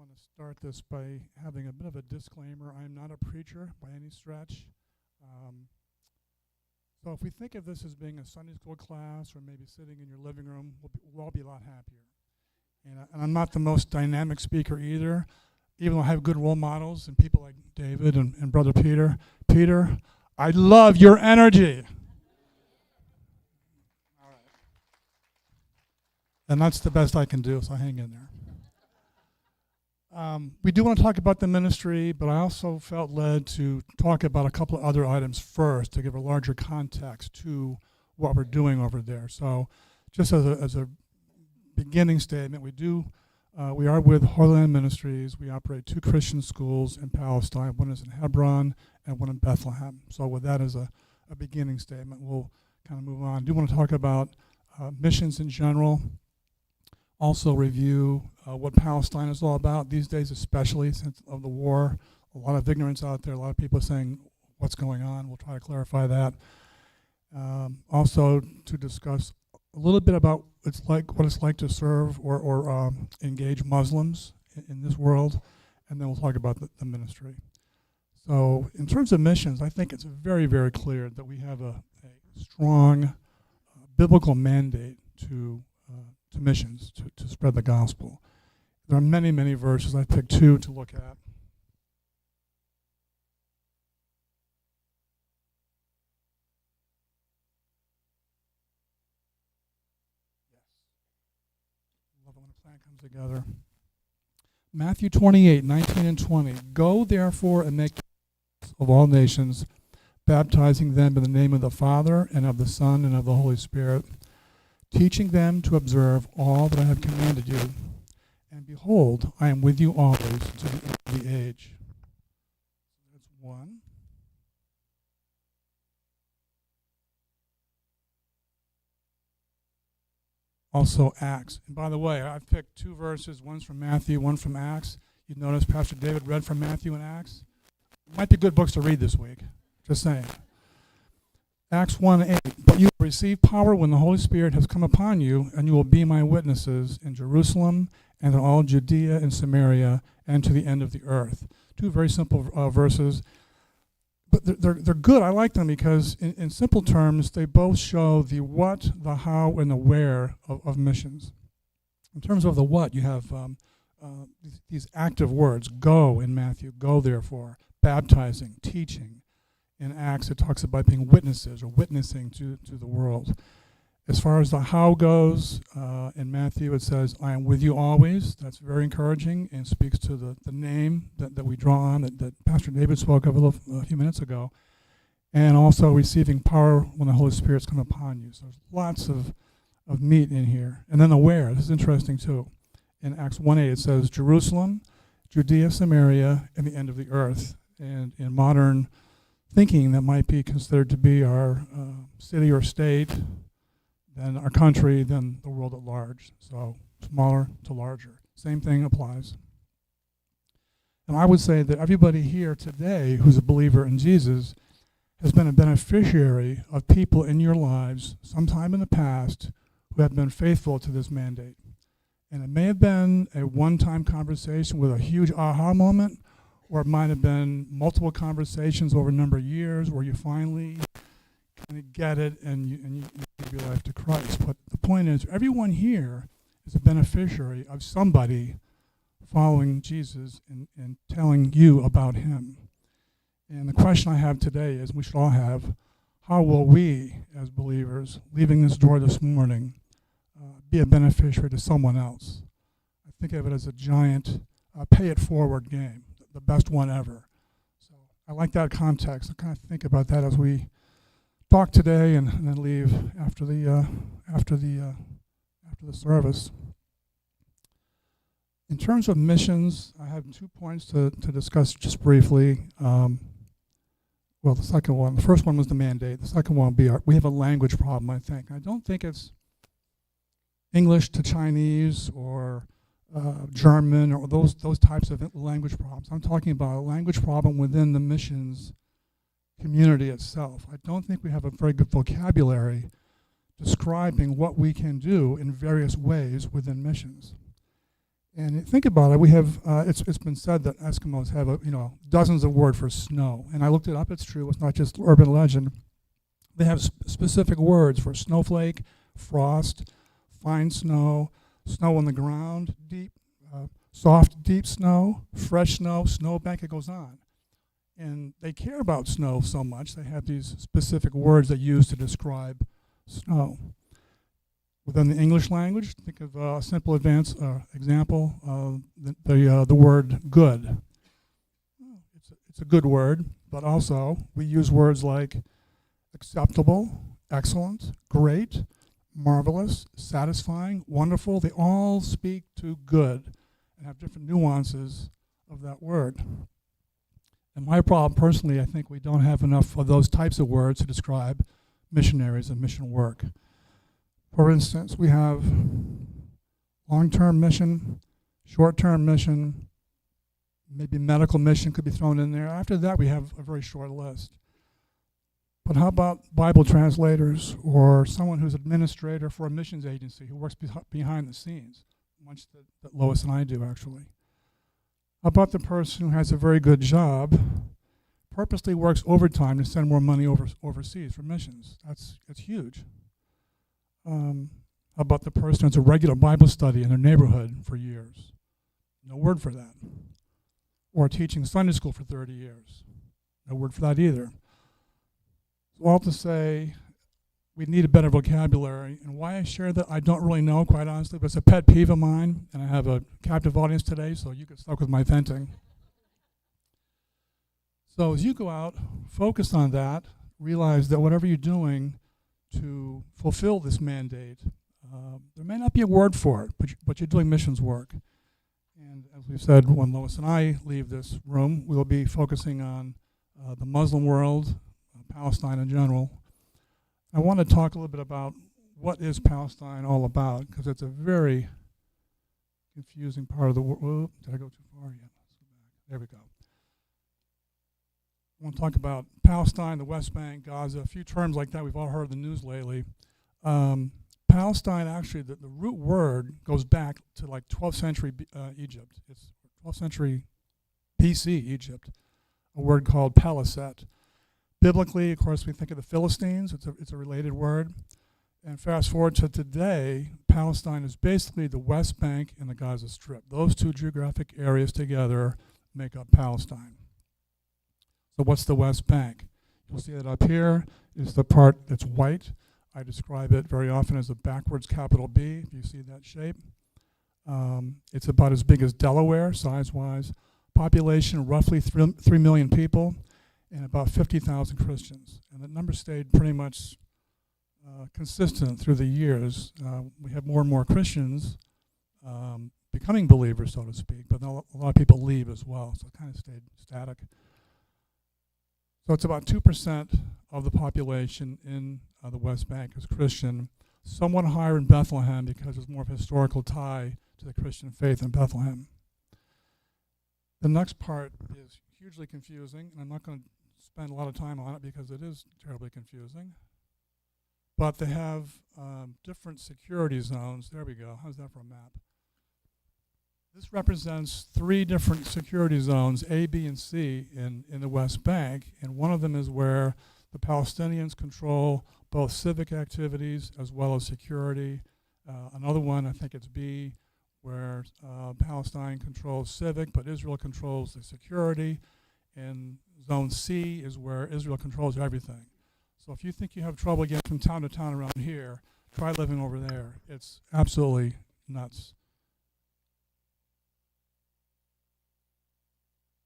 want to start this by having a bit of a disclaimer. I'm not a preacher by any stretch. So if we think of this as being a Sunday school class or maybe sitting in your living room, we'll all be a lot happier. And I'm not the most dynamic speaker either, even though I have good role models and people like David and Brother Peter. Peter, I love your energy. All right. And that's the best I can do, so hang in there. We do want to talk about the ministry, but I also felt led to talk about a couple of other items first to give a larger context to what we're doing over there. So just as a beginning statement, we are with Holy Land Ministries. We operate 2 Christian schools in Palestine. One is in Hebron and one in Bethlehem. So with that as a beginning statement, we'll kind of move on. I do want to talk about missions in general. Also review what Palestine is all about these days, especially since of the war. A lot of ignorance out there. A lot of people are saying what's going on. We'll try to clarify that. Also to discuss a little bit about what it's like to serve or engage Muslims in this world, and then we'll talk about the ministry. So in terms of missions, I think it's very, very clear that we have a strong biblical mandate to missions, to spread the gospel. There are many, many verses. I picked 2 to look at. Yes. Love it when a plan comes together. Matthew 28, 19 and 20. Go therefore and make disciples of all nations, baptizing them in the name of the Father and of the Son and of the Holy Spirit, teaching them to observe all that I have commanded you. And behold, I am with you always to the end of the age. That's 1. Also Acts. And by the way, I've picked 2 verses. One's from Matthew, one from Acts. You notice Pastor David read from Matthew and Acts. Might be good books to read this week. Just saying. Acts 1:8, but you will receive power when the Holy Spirit has come upon you, and you will be my witnesses in Jerusalem and in all Judea and Samaria and to the end of the earth. 2 very simple verses, but they're good. I like them because in simple terms, they both show the what, the how, and the where of missions. In terms of the what, you have these active words, go in Matthew, go therefore, baptizing, teaching. In Acts, it talks about being witnesses or witnessing to the world. As far as the how goes, in Matthew it says, I am with you always. That's very encouraging and speaks to the name that we draw on that Pastor David spoke of a few minutes ago. And also receiving power when the Holy Spirit's come upon you. So there's lots of meat in here. And then the where, this is interesting too. In Acts 1:8 it says, Jerusalem, Judea, Samaria, and the end of the earth. And in modern thinking, that might be considered to be our city or state, then our country, then the world at large. So smaller to larger. Same thing applies. And I would say that everybody here today who's a believer in Jesus has been a beneficiary of people in your lives sometime in the past who have been faithful to this mandate. And it may have been a one-time conversation with a huge aha moment, or it might have been multiple conversations over a number of years where you finally kind of get it and you give your life to Christ. But the point is, everyone here is a beneficiary of somebody following Jesus and telling you about him. And the question I have today is, we should all have, how will we as believers, leaving this door this morning, be a beneficiary to someone else? I think of it as a giant pay-it-forward game. The best one ever. So I like that context. I kind of think about that as we talk today and then leave after the service. In terms of missions, I have 2 points to discuss just briefly. Well, the first one was the mandate. The second one will be we have a language problem, I think. I don't think it's English to Chinese or German or those types of language problems. I'm talking about a language problem within the missions community itself. I don't think we have a very good vocabulary describing what we can do in various ways within missions. And think about it. We have it's been said that Eskimos have dozens of words for snow, and I looked it up. It's true. It's not just urban legend. They have specific words for snowflake, frost, fine snow, snow on the ground, deep, soft, deep snow, fresh snow, snowbank. It goes on. And they care about snow so much, they have these specific words they use to describe snow. Within the English language, think of a simple example, the word good. It's a good word, but also we use words like acceptable, excellent, great, marvelous, satisfying, wonderful. They all speak to good and have different nuances of that word. And my problem personally, I think we don't have enough of those types of words to describe missionaries and mission work. For instance, we have long-term mission, short-term mission, maybe medical mission could be thrown in there. After that, we have a very short list. But how about Bible translators or someone who's administrator for a missions agency who works behind the scenes, much that Lois and I do actually? How about the person who has a very good job, purposely works overtime to send more money overseas for missions? That's huge. How about the person who has a regular Bible study in their neighborhood for years? No word for that. Or teaching Sunday school for 30 years. No word for that either. So all to say, we need a better vocabulary. And why I share that, I don't really know, quite honestly, but it's a pet peeve of mine. And I have a captive audience today, so you get stuck with my venting. So as you go out, focus on that. Realize that whatever you're doing to fulfill this mandate, there may not be a word for it, but you're doing missions work. And as we've said, when Lois and I leave this room, we'll be focusing on the Muslim world, Palestine in general. I want to talk a little bit about what is Palestine all about, because it's a very confusing part of the world. Did I go too far? Yeah. There we go. I want to talk about Palestine, the West Bank, Gaza, a few terms like that we've all heard in the news lately. Palestine, actually, the root word goes back to like 12th century Egypt. It's 12th century BC Egypt, a word called paliset. Biblically, of course, we think of the Philistines. It's a related word. And fast forward to today, Palestine is basically the West Bank and the Gaza Strip. Those two geographic areas together make up Palestine. So what's the West Bank? You'll see that up here is the part that's white. I describe it very often as a backwards capital B, if you see that shape. It's about as big as Delaware, size-wise. Population, roughly 3 million people, and about 50,000 Christians. And that number stayed pretty much consistent through the years. We have more and more Christians becoming believers, so to speak, but a lot of people leave as well, so it kind of stayed static. So it's about 2% of the population in the West Bank is Christian, somewhat higher in Bethlehem because there's more of a historical tie to the Christian faith in Bethlehem. The next part is hugely confusing, and I'm not going to spend a lot of time on it because it is terribly confusing. But they have different security zones. There we go. How's that for a map? This represents 3 different security zones, A, B, and C, in the West Bank. And one of them is where the Palestinians control both civic activities as well as security. Another one, I think it's B, where Palestine controls civic, but Israel controls the security. And zone C is where Israel controls everything. So if you think you have trouble getting from town to town around here, try living over there. It's absolutely nuts.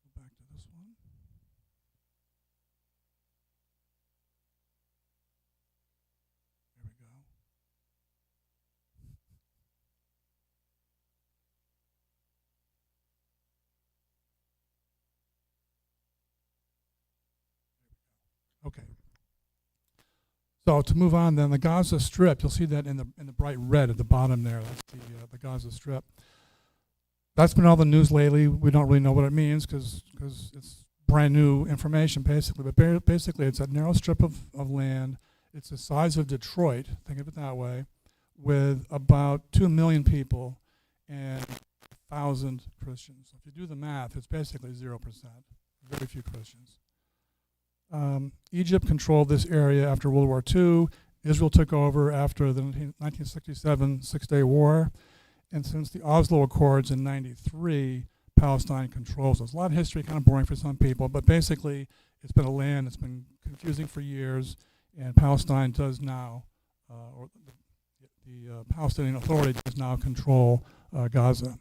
Go back to this one. There we go. Okay. So to move on then, the Gaza Strip, you'll see that in the bright red at the bottom there. That's the Gaza Strip. That's been all the news lately. We don't really know what it means because it's brand new information basically. But basically it's a narrow strip of land. It's the size of Detroit, think of it that way, with about 2 million people and 1,000 Christians. So if you do the math, it's basically 0%. Very few Christians. Egypt controlled this area after World War II. Israel took over after the 1967 Six-Day War. And since the Oslo Accords in 93, Palestine controls us. A lot of history, kind of boring for some people, but basically it's been a land that's been confusing for years, and Palestine does now, or the Palestinian Authority does now control Gaza.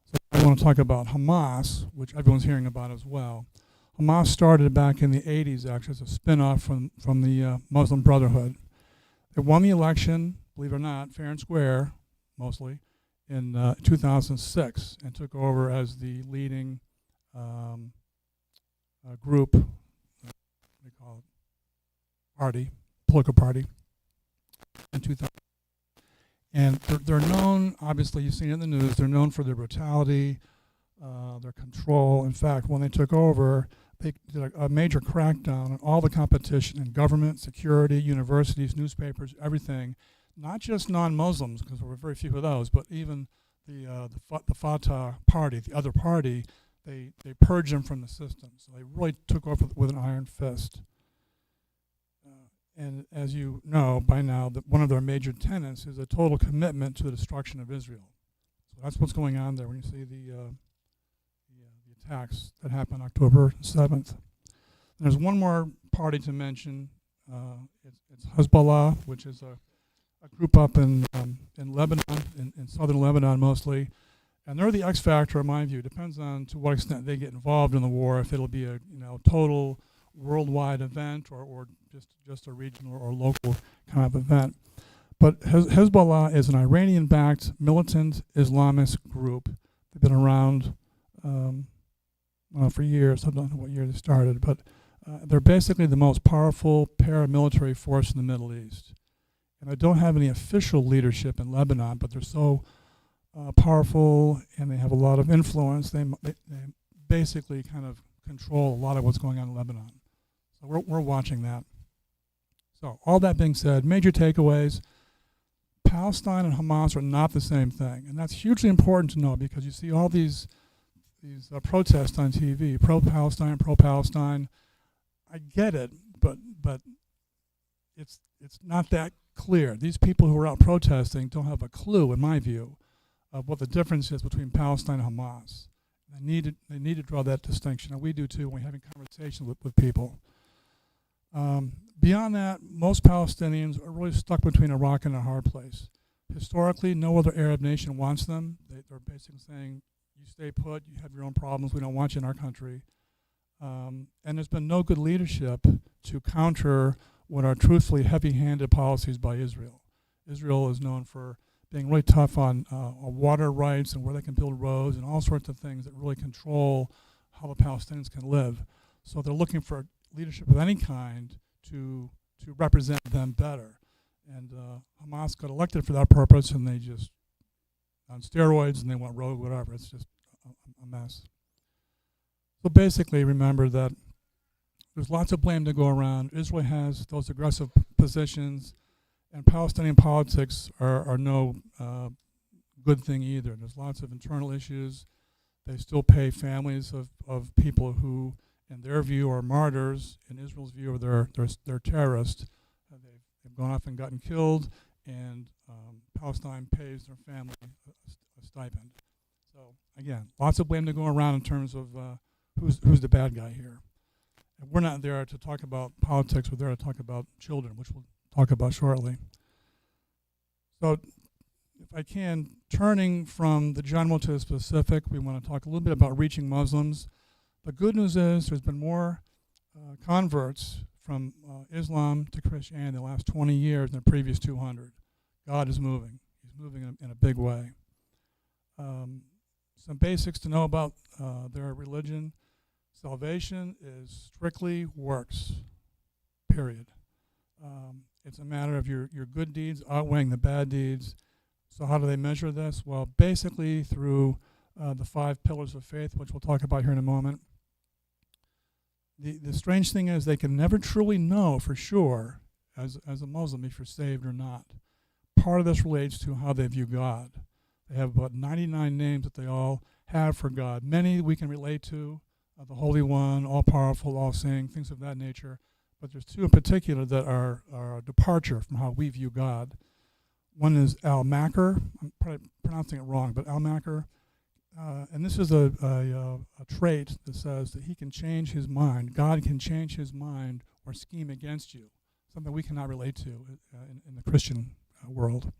So I want to talk about Hamas, which everyone's hearing about as well. Hamas started back in the 80s, actually, as a spin-off from the Muslim Brotherhood. They won the election, believe it or not, fair and square, mostly, in 2006, and took over as the leading group, what do you call it, party, political party, in 2000. And they're known, obviously you've seen it in the news, they're known for their brutality, their control. In fact, when they took over, they did a major crackdown on all the competition in government, security, universities, newspapers, everything. Not just non-Muslims, because there were very few of those, but even the Fatah party, the other party, they purged them from the system. So they really took over with an iron fist. And as you know by now, that one of their major tenets is a total commitment to the destruction of Israel. So that's what's going on there when you see the attacks that happened October 7th. And there's one more party to mention. It's Hezbollah, which is a group up in Lebanon, in southern Lebanon mostly. And they're the X factor, in my view. Depends on to what extent they get involved in the war, if it'll be a total worldwide event or just a regional or local kind of event. But Hezbollah is an Iranian-backed militant Islamist group. They've been around for years. I don't know what year they started, but they're basically the most powerful paramilitary force in the Middle East. And they don't have any official leadership in Lebanon, but they're so powerful and they have a lot of influence. They basically kind of control a lot of what's going on in Lebanon. So we're watching that. So all that being said, major takeaways. Palestine and Hamas are not the same thing. And that's hugely important to know because you see all these protests on TV, pro-Palestine, pro-Palestine. I get it, but it's not that clear. These people who are out protesting don't have a clue, in my view, of what the difference is between Palestine and Hamas. They need to draw that distinction, and we do too when we're having conversations with people. Beyond that, most Palestinians are really stuck between a rock and a hard place. Historically, no other Arab nation wants them. They're basically saying, you stay put, you have your own problems, we don't want you in our country. And there's been no good leadership to counter what are truthfully heavy-handed policies by Israel. Israel is known for being really tough on water rights and where they can build roads and all sorts of things that really control how the Palestinians can live. So they're looking for leadership of any kind to represent them better. And Hamas got elected for that purpose, and they just on steroids, and they went rogue, whatever. It's just a mess. So basically, remember that there's lots of blame to go around. Israel has those aggressive positions, and Palestinian politics are no good thing either. There's lots of internal issues. They still pay families of people who, in their view, are martyrs. In Israel's view, they're terrorists. They've gone off and gotten killed, and Palestine pays their family a stipend. So again, lots of blame to go around in terms of who's the bad guy here. And we're not there to talk about politics. We're there to talk about children, which we'll talk about shortly. So if I can, turning from the general to the specific, we want to talk a little bit about reaching Muslims. The good news is there's been more converts from Islam to Christianity in the last 20 years than the previous 200. God is moving. He's moving in a big way. Some basics to know about their religion. Salvation is strictly works, period. It's a matter of your good deeds outweighing the bad deeds. So how do they measure this? Well, basically through the 5 pillars of faith, which we'll talk about here in a moment. The strange thing is they can never truly know for sure as a Muslim if you're saved or not. Part of this relates to how they view God. They have about 99 names that they all have for God. Many we can relate to, the Holy One, all-powerful, all-seeing, things of that nature. But there's two in particular that are a departure from how we view God. One is Al-Makr. I'm probably pronouncing it wrong, but Al-Makr. And this is a trait that says that he can change his mind. God can change his mind or scheme against you, something we cannot relate to in the Christian world.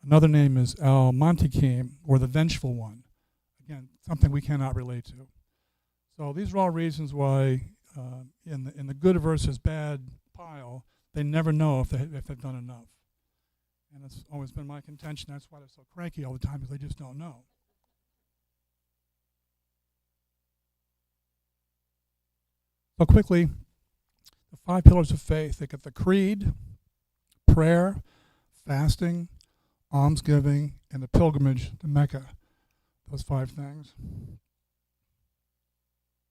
Another name is Al-Mantikim, or the vengeful one. Again, something we cannot relate to. So these are all reasons why in the good versus bad pile, they never know if they've done enough. And it's always been my contention. That's why they're so cranky all the time, because they just don't know. So quickly, the 5 pillars of faith. They get the creed, prayer, fasting, almsgiving, and the pilgrimage to Mecca. Those 5 things.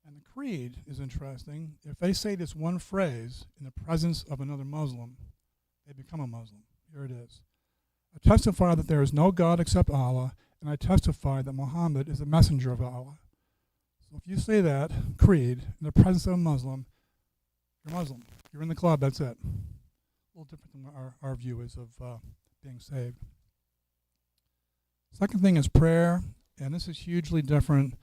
And the creed is interesting. If they say this one phrase in the presence of another Muslim, they become a Muslim. Here it is. I testify that there is no God except Allah, and I testify that Muhammad is a messenger of Allah. So if you say that creed in the presence of a Muslim, you're Muslim. You're in the club, that's it. A little different than our view is of being saved. Second thing is prayer, and this is hugely different.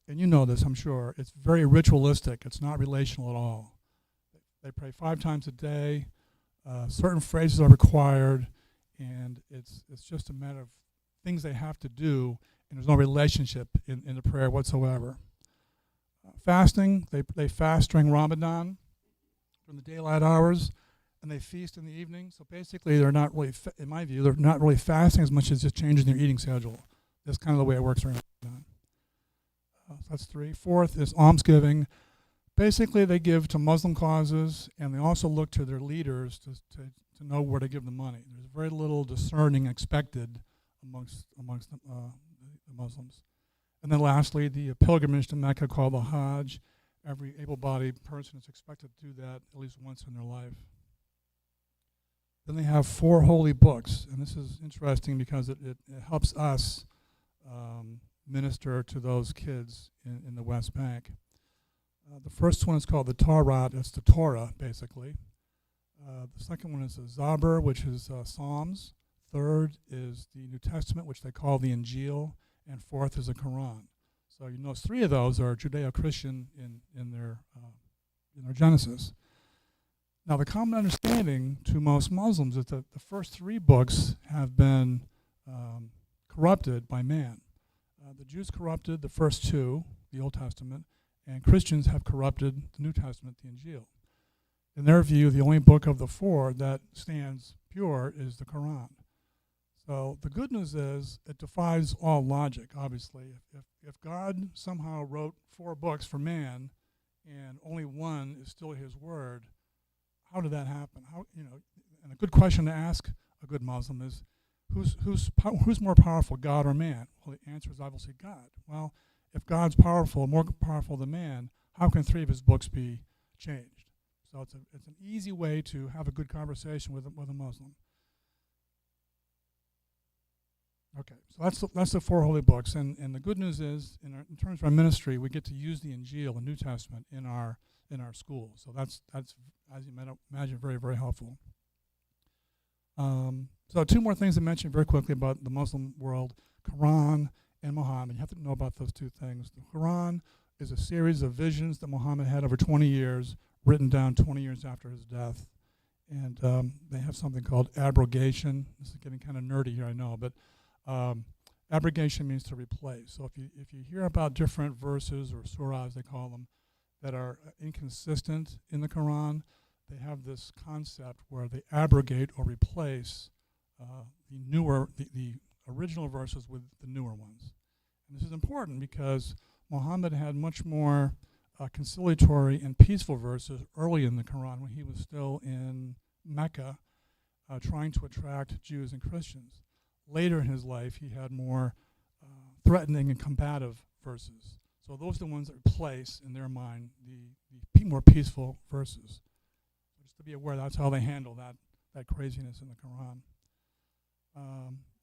And you know this, I'm sure. It's very ritualistic. It's not relational at all. They pray 5 times a day. Certain phrases are required, and it's just a matter of things they have to do, and there's no relationship in the prayer whatsoever. Fasting, they fast during Ramadan, during the daylight hours, and they feast in the evening. So basically, they're not really, in my view, they're not really fasting as much as just changing their eating schedule. That's kind of the way it works during Ramadan. So that's 3. Fourth is almsgiving. Basically, they give to Muslim causes, and they also look to their leaders to know where to give the money. There's very little discerning expected amongst the Muslims. And then lastly, the pilgrimage to Mecca called the Hajj. Every able-bodied person is expected to do that at least once in their life. Then they have 4 holy books, and this is interesting because it helps us minister to those kids in the West Bank. The first one is called the Torah. It's the Torah, basically. The second one is the Zabur, which is Psalms. Third is the New Testament, which they call the Injil. And fourth is the Quran. So you notice 3 of those are Judeo-Christian in their genesis. Now, the common understanding to most Muslims is that the first 3 books have been corrupted by man. The Jews corrupted the first 2, the Old Testament, and Christians have corrupted the New Testament, the Injil. In their view, the only book of the 4 that stands pure is the Quran. So the good news is it defies all logic, obviously. If God somehow wrote 4 books for man and only one is still his word, how did that happen? And a good question to ask a good Muslim is, who's more powerful, God or man? Well, the answer is obviously God. Well, if God's powerful, more powerful than man, how can 3 of his books be changed? So it's an easy way to have a good conversation with a Muslim. Okay, so that's the 4 holy books, and the good news is, in terms of our ministry, we get to use the Injil, the New Testament, in our school. So that's as you might imagine, very, very helpful. So 2 more things to mention very quickly about the Muslim world: Quran and Muhammad. You have to know about those 2 things. The Quran is a series of visions that Muhammad had over 20 years, written down 20 years after his death, and they have something called abrogation. This is getting kind of nerdy here, I know, but abrogation means to replace. So if you hear about different verses or surahs, they call them, that are inconsistent in the Quran, they have this concept where they abrogate or replace the original verses with the newer ones. And this is important because Muhammad had much more conciliatory and peaceful verses early in the Quran when he was still in Mecca, trying to attract Jews and Christians. Later in his life, he had more threatening and combative verses. So those are the ones that replace, in their mind, the more peaceful verses. Just to be aware, that's how they handle that craziness in the Quran.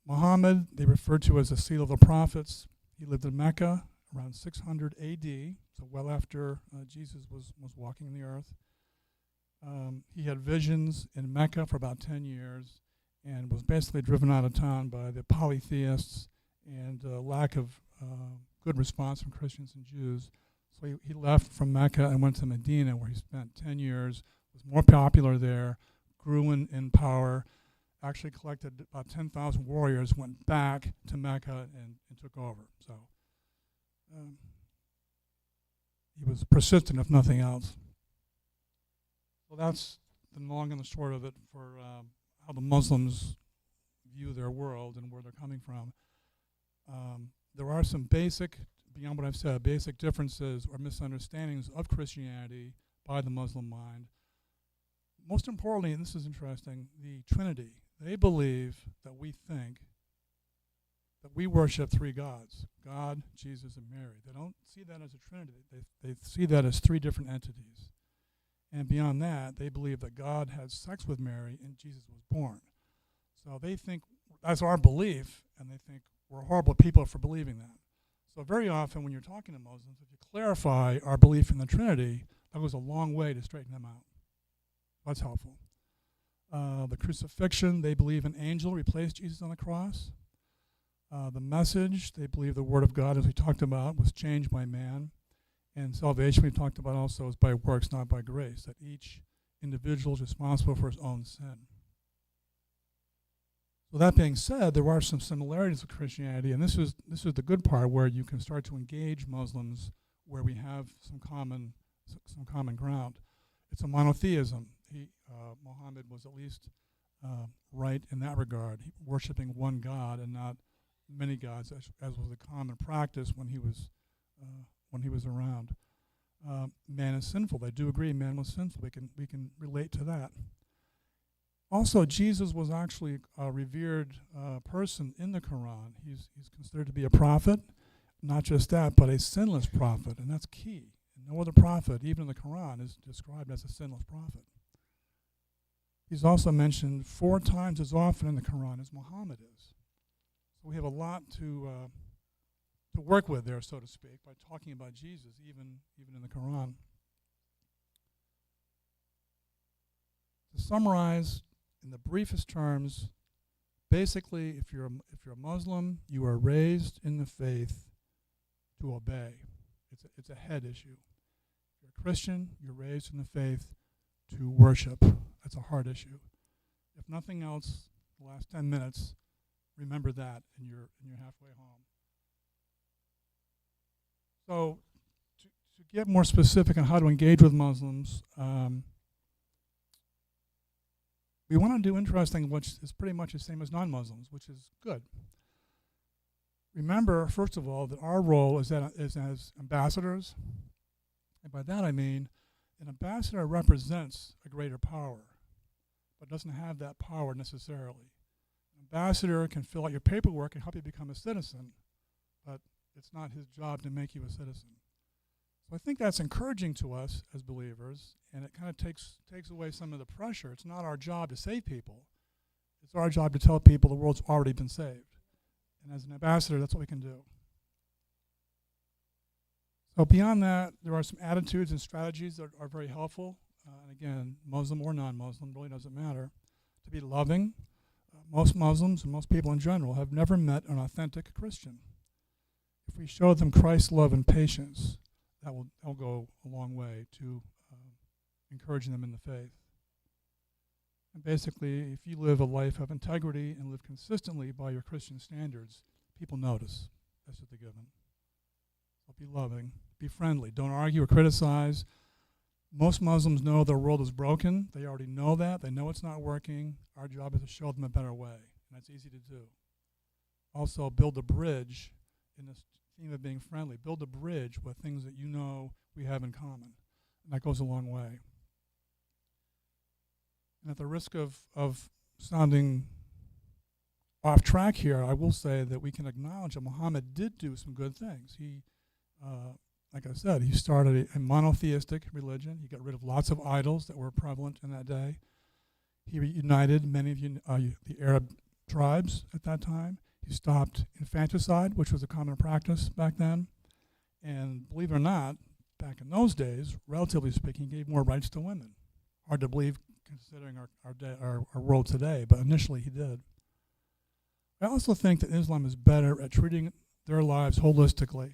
Muhammad, they referred to as the seal of the prophets. He lived in Mecca around 600 AD, so well after Jesus was walking the earth. He had visions in Mecca for about 10 years and was basically driven out of town by the polytheists and lack of good response from Christians and Jews. So he left from Mecca and went to Medina, where he spent 10 years, was more popular there, grew in power, actually collected about 10,000 warriors, went back to Mecca and took over. So he was persistent, if nothing else. So that's the long and the short of it for how the Muslims view their world and where they're coming from. There are some basic, beyond what I've said, basic differences or misunderstandings of Christianity by the Muslim mind. Most importantly, and this is interesting, the Trinity. They believe that we think that we worship three gods, God, Jesus, and Mary. They don't see that as a trinity. They see that as three different entities. And beyond that, they believe that God had sex with Mary and Jesus was born. So they think that's our belief, and they think we're horrible people for believing that. So very often when you're talking to Muslims, if you clarify our belief in the Trinity, that goes a long way to straighten them out. That's helpful. The crucifixion, they believe an angel replaced Jesus on the cross. The message, they believe the word of God, as we talked about, was changed by man. And salvation, we talked about also, is by works, not by grace, that each individual is responsible for his own sin. So that being said, there are some similarities with Christianity, and this is the good part where you can start to engage Muslims where we have some common ground. It's a monotheism. Muhammad was at least right in that regard, worshiping one God and not many gods, as was the common practice when he was around. Man is sinful. They do agree man was sinful. We can relate to that. Also, Jesus was actually a revered person in the Quran. He's considered to be a prophet. Not just that, but a sinless prophet, and that's key. No other prophet, even in the Quran, is described as a sinless prophet. He's also mentioned 4 times as often in the Quran as Muhammad is. So we have a lot to work with there, so to speak, by talking about Jesus, even in the Quran. To summarize, in the briefest terms, basically, if you're a Muslim, you are raised in the faith to obey. It's a head issue. If you're a Christian, you're raised in the faith to worship. That's a heart issue. If nothing else, the last 10 minutes, remember that, and you're halfway home. So, to get more specific on how to engage with Muslims, we want to do interesting, which is pretty much the same as non-Muslims, which is good. Remember, first of all, that our role is as ambassadors, and by that I mean an ambassador represents a greater power, but doesn't have that power necessarily. An ambassador can fill out your paperwork and help you become a citizen, but it's not his job to make you a citizen. So I think that's encouraging to us as believers, and it kind of takes away some of the pressure. It's not our job to save people. It's our job to tell people the world's already been saved. And as an ambassador, that's what we can do. So beyond that, there are some attitudes and strategies that are very helpful. And again, Muslim or non-Muslim, really doesn't matter. To be loving. Most Muslims and most people in general have never met an authentic Christian. If we show them Christ's love and patience, that'll go a long way to encouraging them in the faith. And basically, if you live a life of integrity and live consistently by your Christian standards, people notice. That's what they're given. So be loving, be friendly. Don't argue or criticize. Most Muslims know their world is broken. They already know that. They know it's not working. Our job is to show them a better way, and that's easy to do. Also, build a bridge in this theme of being friendly. Build a bridge with things that you know we have in common, and that goes a long way. And at the risk of sounding off track here, I will say that we can acknowledge that Muhammad did do some good things. He, like I said, he started a monotheistic religion. He got rid of lots of idols that were prevalent in that day. He united many of the Arab tribes at that time. He stopped infanticide, which was a common practice back then. And believe it or not, back in those days, relatively speaking, he gave more rights to women. Hard to believe considering our world today, but initially he did. I also think that Islam is better at treating their lives holistically.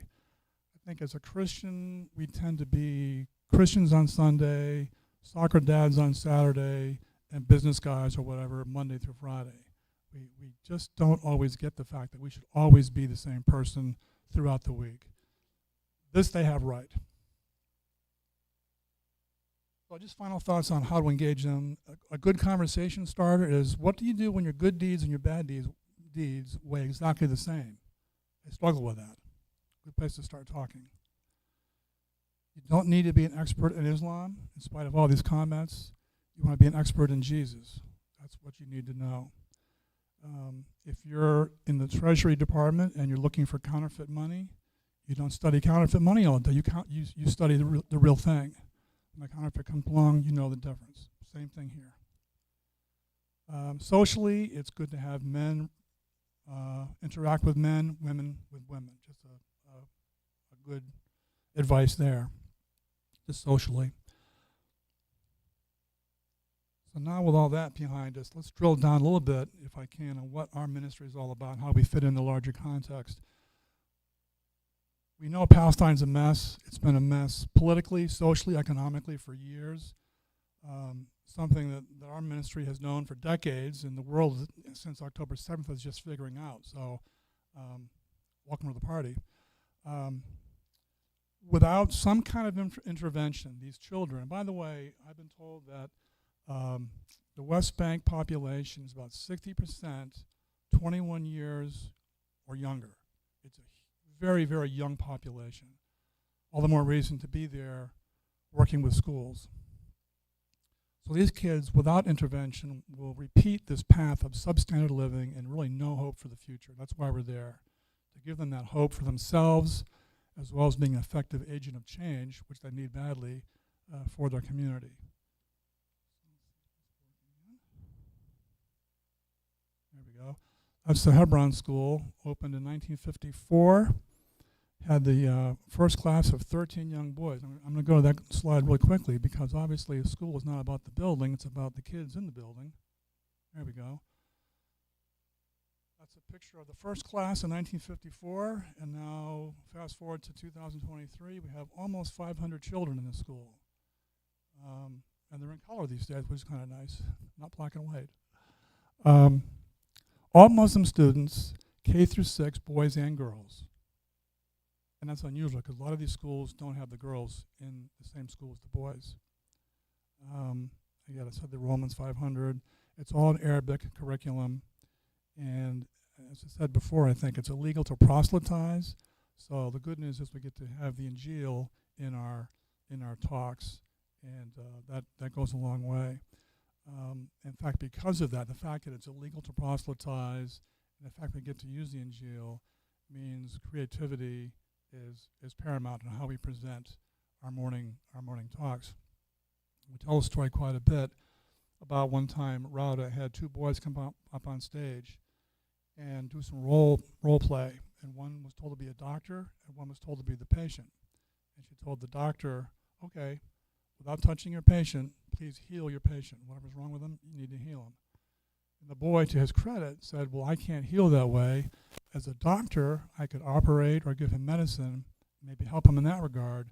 I think as a Christian, we tend to be Christians on Sunday, soccer dads on Saturday, and business guys or whatever Monday through Friday. We just don't always get the fact that we should always be the same person throughout the week. This they have right. So just final thoughts on how to engage them. A good conversation starter is, what do you do when your good deeds and your bad deeds weigh exactly the same? I struggle with that. Good place to start talking. You don't need to be an expert in Islam, in spite of all these comments. You want to be an expert in Jesus. That's what you need to know. If you're in the Treasury Department and you're looking for counterfeit money, you don't study counterfeit money all day. You study the real thing. When the counterfeit comes along, you know the difference. Same thing here. Socially, it's good to have men interact with men, women with women. Just a good advice there, just socially. So now with all that behind us, let's drill down a little bit, if I can, on what our ministry is all about and how we fit in the larger context. We know Palestine's a mess. It's been a mess politically, socially, economically for years. Something that our ministry has known for decades, and the world since October 7th is just figuring out. So welcome to the party. Without some kind of intervention, these children, and by the way, I've been told that the West Bank population is about 60% 21 years or younger. It's a very, very young population. All the more reason to be there working with schools. So these kids, without intervention, will repeat this path of substandard living and really no hope for the future. That's why we're there, to give them that hope for themselves, as well as being an effective agent of change, which they need badly for their community. There we go. That's the Hebron School, opened in 1954. Had the first class of 13 young boys. I'm going to go to that slide really quickly because obviously a school is not about the building, it's about the kids in the building. There we go. That's a picture of the first class in 1954, and now fast forward to 2023, we have almost 500 children in the school. And they're in color these days, which is kind of nice, not black and white. All Muslim students, K through 6, boys and girls. And that's unusual because a lot of these schools don't have the girls in the same school as the boys. Again, I said the Romans 500. It's all an Arabic curriculum. And as I said before, I think it's illegal to proselytize. So the good news is we get to have the Injil in our talks, and that goes a long way. In fact, because of that, the fact that it's illegal to proselytize, and the fact we get to use the Injil means creativity is paramount in how we present our morning talks. We tell a story quite a bit about one time Rauda had two boys come up on stage and do some role play, and one was told to be a doctor and one was told to be the patient. And she told the doctor, okay, without touching your patient, please heal your patient. Whatever's wrong with him, you need to heal him. And the boy, to his credit, said, well, I can't heal that way. As a doctor, I could operate or give him medicine, maybe help him in that regard,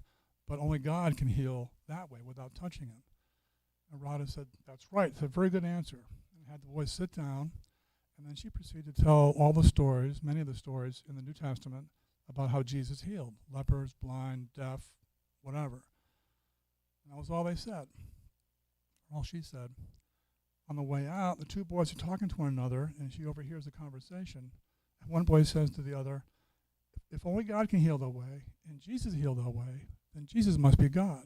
but only God can heal that way without touching him. And Rhoda said, that's right. It's a very good answer. And had the boy sit down, and then she proceeded to tell all the stories, many of the stories in the New Testament about how Jesus healed lepers, blind, deaf, whatever. And that was all they said, all she said. On the way out, the two boys are talking to one another, and she overhears the conversation. And one boy says to the other, if only God can heal that way, and Jesus healed that way, then Jesus must be God.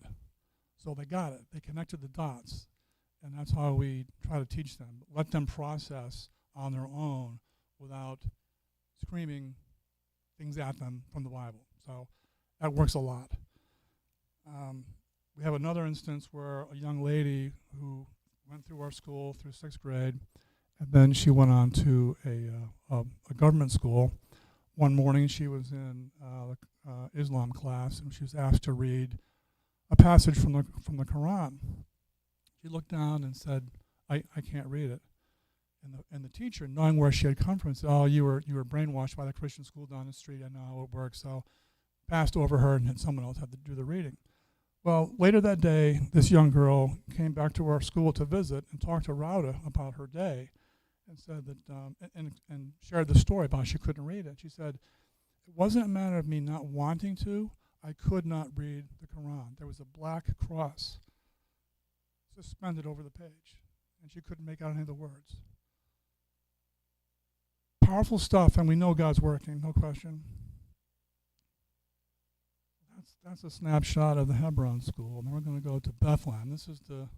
So they got it. They connected the dots. And that's how we try to teach them. Let them process on their own without screaming things at them from the Bible. So that works a lot. We have another instance where a young lady who went through our school through 6th grade, And then she went on to a government school. One morning she was in Islam class, and she was asked to read a passage from the Quran. She looked down and said, I can't read it. And the teacher, knowing where she had come from, said, oh, you were brainwashed by the Christian school down the street. I know how it works. So passed over her, and then someone else had to do the reading. Well, later that day, this young girl came back to our school to visit and talked to Rauda about her day, and said that and shared the story about how she couldn't read it. She said, it wasn't a matter of me not wanting to. I could not read the Quran. There was a black cross suspended over the page, and she couldn't make out any of the words. Powerful stuff, and we know God's working, no question. That's a snapshot of the Hebron School. And then we're going to go to Bethlehem. This is the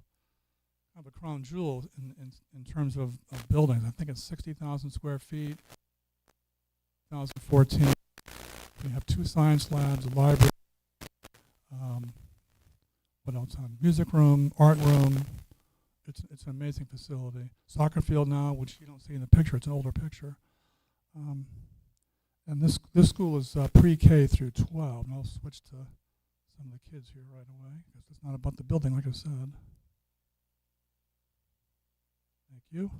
crown jewel in terms of buildings. I think it's 60,000 square feet. 2014. We have 2 science labs, a library. What else? Music room, art room. It's an amazing facility. Soccer field now, which you don't see in the picture. It's an older picture. And this school is pre-K through 12. And I'll switch to some of the kids here right away, because it's not about the building, like I said. Thank you.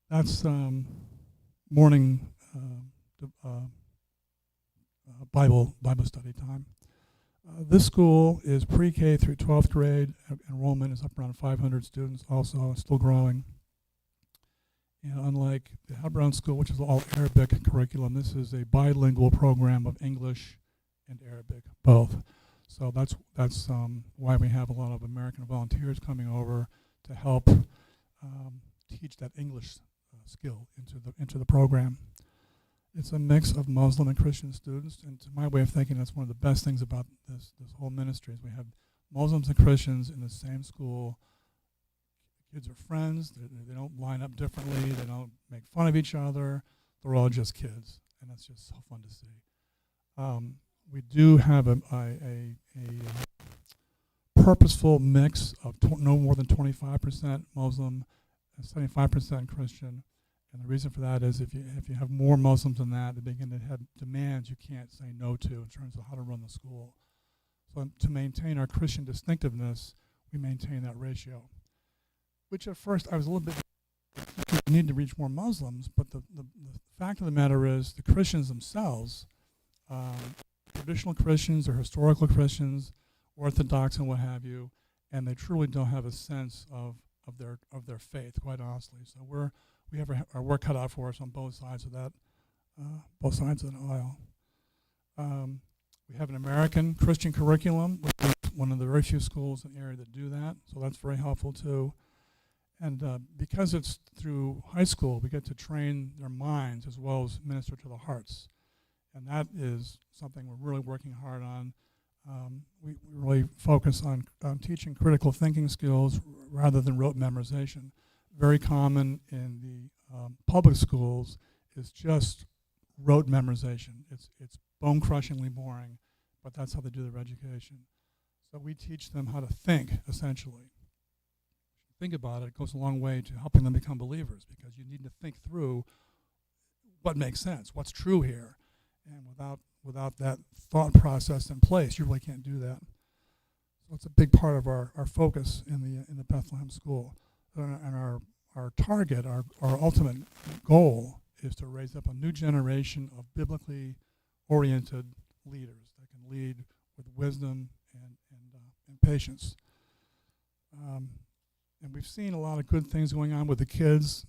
That's morning Bible study time. This school is pre-K through 12th grade. Enrollment is up around 500 students, also still growing. And unlike the Hebron School, which is all Arabic curriculum, this is a bilingual program of English and Arabic, both. So that's why we have a lot of American volunteers coming over to help teach that English skill into the program. It's a mix of Muslim and Christian students, and to my way of thinking, that's one of the best things about this whole ministry is we have Muslims and Christians in the same school. Kids are friends. They don't line up differently. They don't make fun of each other. They're all just kids, and that's just so fun to see. We do have a purposeful mix of no more than 25% Muslim and 75% Christian. And the reason for that is if you have more Muslims than that, they begin to have demands you can't say no to in terms of how to run the school. So to maintain our Christian distinctiveness, we maintain that ratio. Which at first I was a little bit, we need to reach more Muslims, but the fact of the matter is the Christians themselves, traditional Christians or historical Christians, Orthodox and what have you, and they truly don't have a sense of their faith, quite honestly. So we have our work cut out for us on both sides of that, both sides of the aisle. We have an American Christian curriculum, which is one of the very few schools in the area that do that, so that's very helpful too. And because it's through high school, we get to train their minds as well as minister to the hearts. And that is something we're really working hard on. We really focus on teaching critical thinking skills rather than rote memorization. Very common in the public schools is just rote memorization. It's bone-crushingly boring, but that's how they do their education. So we teach them how to think, essentially. Think about it, it goes a long way to helping them become believers, because you need to think through what makes sense, what's true here. And without that thought process in place, you really can't do that. So it's a big part of our focus in the Bethlehem School. And our target, our ultimate goal is to raise up a new generation of biblically oriented leaders that can lead with wisdom and patience. And we've seen a lot of good things going on with the kids.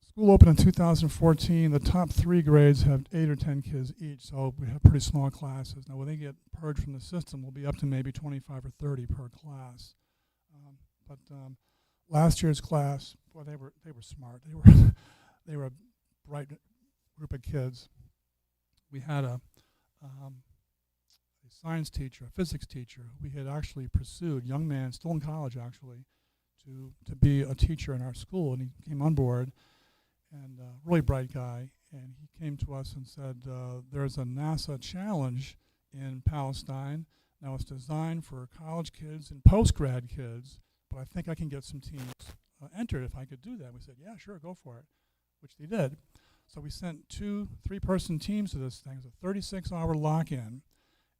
School opened in 2014. The top 3 grades have 8 or 10 kids each, so we have pretty small classes. Now, when they get purged from the system, we'll be up to maybe 25 or 30 per class. But last year's class, boy, they were smart. They were a bright group of kids. We had a science teacher, a physics teacher, who we had actually pursued, young man, still in college actually, to be a teacher in our school, and he came on board, and really bright guy, and he came to us and said, there's a NASA challenge in Palestine. Now it's designed for college kids and post-grad kids, but I think I can get some teams entered if I could do that. We said, yeah, sure, go for it, which they did. So we sent 2 3-person teams to this thing. It was a 36-hour lock-in,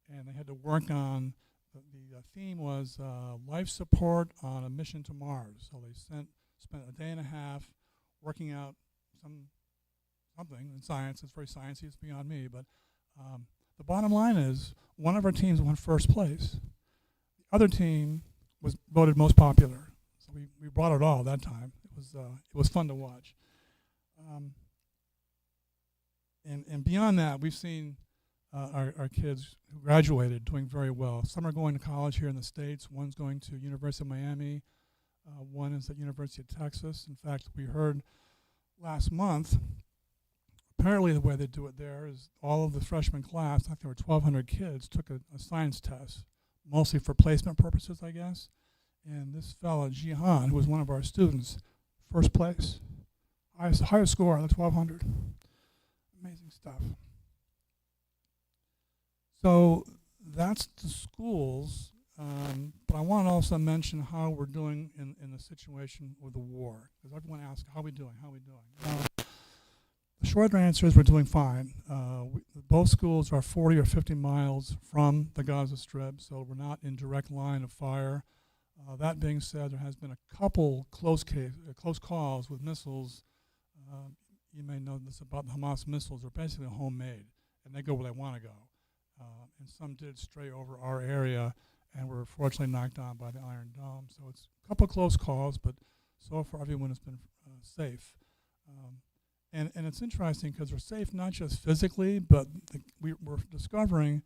and they had to work on, the theme was life support on a mission to Mars. So they spent a day and a half working out something in science. It's very sciencey, it's beyond me, but the bottom line is one of our teams won first place. The other team was voted most popular. So we brought it all that time. It was fun to watch. And beyond that, we've seen our kids who graduated doing very well. Some are going to college here in the States. One's going to University of Miami. One is at University of Texas. In fact, we heard last month, apparently the way they do it there is all of the freshman class, I think there were 1,200 kids, took a science test, mostly for placement purposes, I guess. And this fellow, Jihan, who was one of our students, first place, highest score out of the 1,200. Amazing stuff. So that's the schools, but I want to also mention how we're doing in the situation with the war, because everyone asks, how are we doing, how are we doing? The short answer is we're doing fine. Both schools are 40 or 50 miles from the Gaza Strip, so we're not in direct line of fire. That being said, there has been a couple close calls with missiles. You may know this about the Hamas missiles. They're basically homemade, and they go where they want to go. And some did stray over our area and were fortunately knocked down by the Iron Dome. So it's a couple close calls, but so far everyone has been safe. And it's interesting because we're safe not just physically, but we're discovering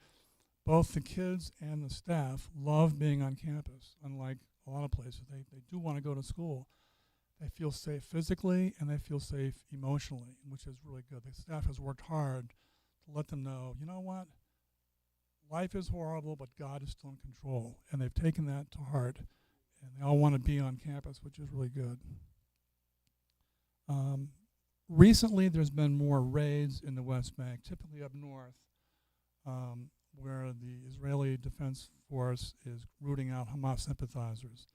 both the kids and the staff love being on campus, unlike a lot of places. They do want to go to school. They feel safe physically and they feel safe emotionally, which is really good. The staff has worked hard to let them know, you know what? Life is horrible, but God is still in control. And they've taken that to heart. And they all want to be on campus, which is really good. Recently, there's been more raids in the West Bank, typically up north, where the Israeli Defense Force is rooting out Hamas sympathizers.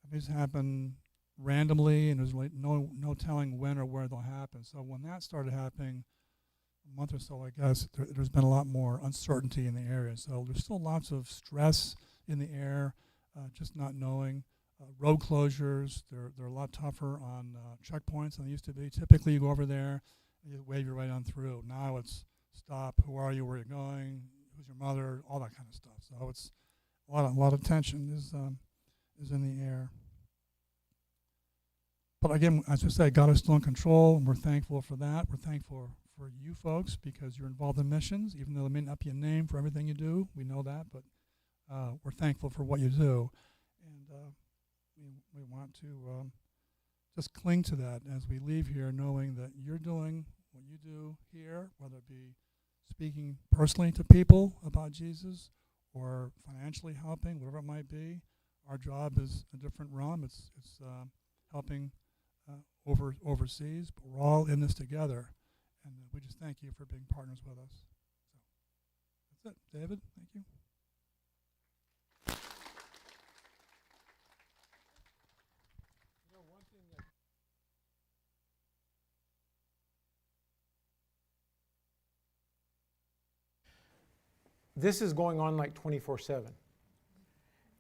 And these happen randomly, and there's really no telling when or where they'll happen. So when that started happening, a month or so, I guess, there's been a lot more uncertainty in the area. So there's still lots of stress in the air, just not knowing. Road closures, they're a lot tougher on checkpoints than they used to be. Typically, you go over there, and you wave your way on through. Now it's stop, who are you, where are you going, who's your mother, all that kind of stuff. So it's a lot of tension is in the air. But again, as I say, God is still in control, and we're thankful for that. We're thankful for you folks because you're involved in missions, even though there may not be a name for everything you do. We know that, but we're thankful for what you do. And we want to just cling to that as we leave here, knowing that you're doing what you do here, whether it be speaking personally to people about Jesus or financially helping, whatever it might be. Our job is a different realm. It's helping overseas, but we're all in this together. And we just thank you for being partners with us. So that's it. David, thank you. This is going on like 24/7.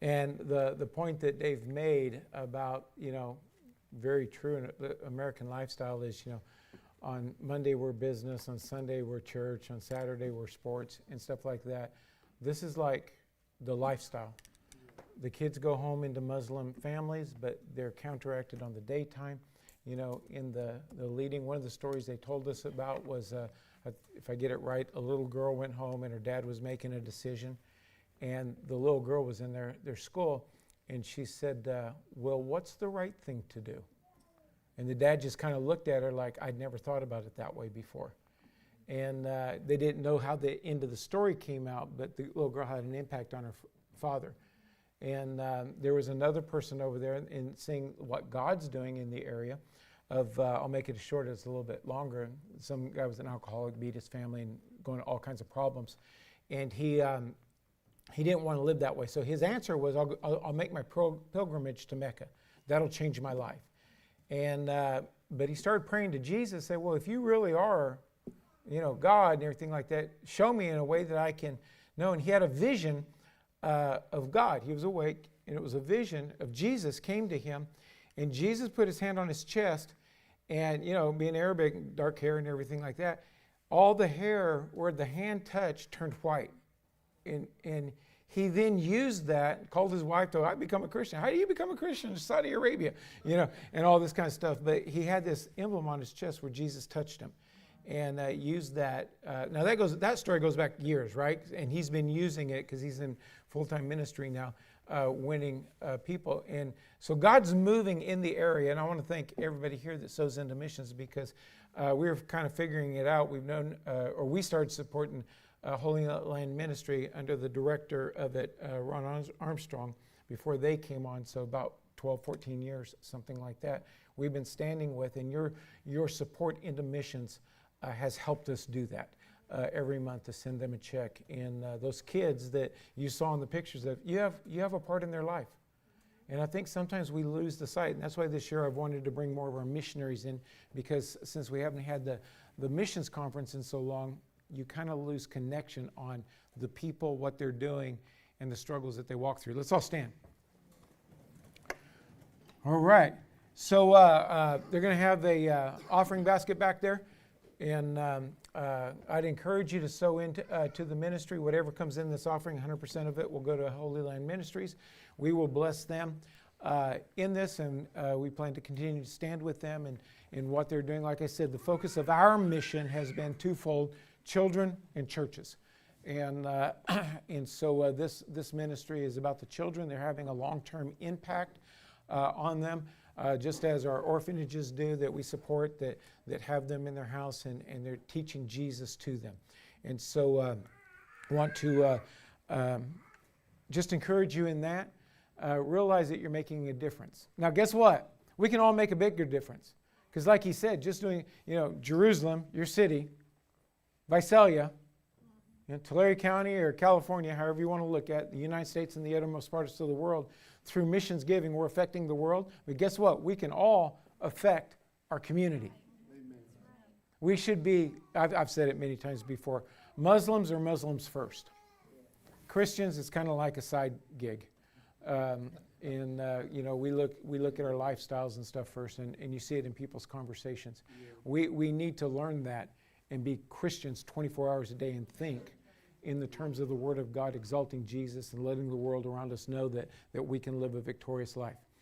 And the point that Dave made about, very true in the American lifestyle is, on Monday we're business, on Sunday we're church, on Saturday we're sports and stuff like that. This is like the lifestyle. The kids go home into Muslim families, but they're counteracted on the daytime. In the leading, one of the stories they told us about was, if I get it right, a little girl went home and her dad was making a decision. And the little girl was in their school, and she said, well, what's the right thing to do? And the dad just kind of looked at her like, I'd never thought about it that way before. And they didn't know how the end of the story came out, but the little girl had an impact on her father. And there was another person over there in seeing what God's doing in the area of, I'll make it short, it's a little bit longer. Some guy was an alcoholic, beat his family, and going to all kinds of problems. And he didn't want to live that way. So his answer was, I'll make my pilgrimage to Mecca. That'll change my life. And but he started praying to Jesus, said, well, if you really are, God and everything like that, show me in a way that I can know. And he had a vision of God. He was awake, and it was a vision of Jesus came to him, and Jesus put his hand on his chest, and, being Arabic, dark hair and everything like that, all the hair where the hand touched turned white. And he then used that, called his wife to, I become a Christian. How do you become a Christian in Saudi Arabia? And all this kind of stuff. But he had this emblem on his chest where Jesus touched him, and used that. Now that story goes back years, right? And he's been using it because he's in full-time ministry now, winning people. And so God's moving in the area. And I want to thank everybody here that sows into missions, because we were kind of figuring it out. We've known, or we started supporting Holy Land Ministry under the director of it, Ron Armstrong, before they came on, so about 12, 14 years, something like that. We've been standing with, and your support into missions has helped us do that every month, to send them a check. And those kids that you saw in the pictures, of you have a part in their life. And I think sometimes we lose the sight, and that's why this year I've wanted to bring more of our missionaries in, because since we haven't had the missions conference in so long, you kind of lose connection on the people, what they're doing, and the struggles that they walk through. Let's all stand. All right. So they're going to have a offering basket back there, and I'd encourage you to sow into to the ministry. Whatever comes in this offering, 100% of it will go to Holy Land Ministries. We will bless them in this, and we plan to continue to stand with them in what they're doing. Like I said, the focus of our mission has been twofold: children and churches. And so this ministry is about the children. They're having a long-term impact on them, just as our orphanages do that we support, that have them in their house, and they're teaching Jesus to them. And so I want to just encourage you in that. Realize that you're making a difference. Now, guess what? We can all make a bigger difference. Because like he said, just doing, Jerusalem, your city, Visalia, Tulare County or California, however you want to look at the United States and the uttermost parts of the world, through missions giving, we're affecting the world. But guess what? We can all affect our community. Amen. We should be, I've said it many times before, Muslims are Muslims first. Christians, it's kind of like a side gig. We look at our lifestyles and stuff first, and you see it in people's conversations. Yeah. We need to learn that and be Christians 24 hours a day and think in the terms of the Word of God, exalting Jesus and letting the world around us know that we can live a victorious life.